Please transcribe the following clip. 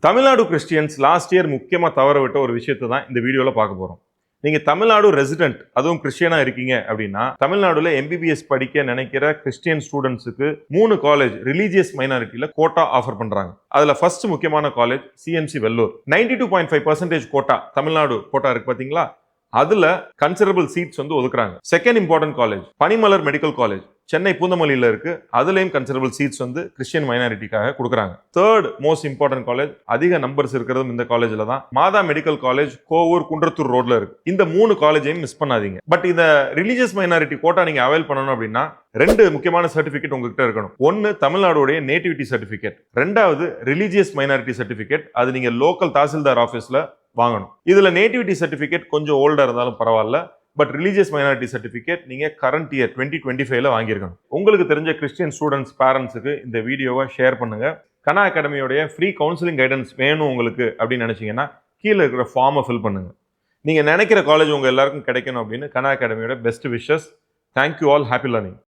Tamil Nadu Christians last year முக்கியமாக தவற விட்ட ஒரு விஷயத்தை தான் இந்த வீடியோவில் பார்க்க போகிறோம். நீங்கள் தமிழ்நாடு ரெசிடென்ட் அதுவும் கிறிஸ்டியனாக இருக்கீங்க அப்படின்னா தமிழ்நாடுல எம்பிபிஎஸ் படிக்க நினைக்கிற கிறிஸ்டியன் ஸ்டூடெண்ட்ஸுக்கு 3 காலேஜ் ரிலீஜியஸ் மைனாரிட்டியில் கோட்டா ஆஃபர் பண்ணுறாங்க. அதில் ஃபர்ஸ்ட் முக்கியமான college CMC Vellore. 92.5% quota Tamil Nadu quota இருக்கு பார்த்தீங்களா, அதுல கன்சிடரபிள் சீட்ஸ் ஒதுக்குறாங்க. Second important college Panimalar medical college Chennai பூந்தமல்லியில இருக்கு. அதுலயும் கன்சிடரபிள் சீட்ஸ் கிறிஸ்டியன் மைனாரிட்டிக்காக கொடுக்குறாங்க. தேர்ட் மோஸ்ட் இம்பார்ட்டன்ட் காலேஜ், அதிக நம்பர்ஸ் இருக்கிறதும் இந்த காலேஜ்ல தான், மாதா மெடிக்கல் காலேஜ் கோவூர் குன்றத்தூர் ரோட்ல இருக்கு. இந்த 3 காலேஜையும் மிஸ் பண்ணாதீங்க. பட் இந்த ரிலீஜியஸ் மைனாரிட்டி கோட்டா நீங்க அவைல் பண்ணணும் அப்படின்னா 2 முக்கியமான சர்டிபிகேட் உங்ககிட்ட இருக்கணும். ஒன்னு தமிழ்நாடுடைய நேட்டிவிட்டி சர்டிபிகேட், 2வது ரிலீஜியஸ் மைனாரிட்டி சர்டிபிகேட். அது நீங்க லோக்கல் தாசில்தார் ஆபீஸ்ல வாங்கணும். இதுல நேட்டிவிட்டி சர்டிபிகேட் கொஞ்சம் ஓல்டா இருந்தாலும் பரவாயில்ல, பட் ரிலீஜியஸ் மைனாரிட்டி சர்டிபிகேட் நீங்க கரண்ட் இயர் 2025ல வாங்கியிருக்கணும். உங்களுக்கு தெரிஞ்ச கிறிஸ்டியன் ஸ்டூடெண்ட்ஸ் பேரண்ட்ஸுக்கு இந்த வீடியோவை ஷேர் பண்ணுங்க. கனா அகாடமியோடைய ஃப்ரீ கவுன்சிலிங் கைடன்ஸ் வேணும் உங்களுக்கு அப்படின்னு நினைச்சீங்கன்னா கீழே இருக்கிற ஃபார்மை ஃபில் பண்ணுங்க. நீங்க நினைக்கிற காலேஜ் உங்க எல்லாருக்கும் கிடைக்கணும் அப்படின்னு கனா அகாடமியோட best wishes. Thank you all. Happy learning.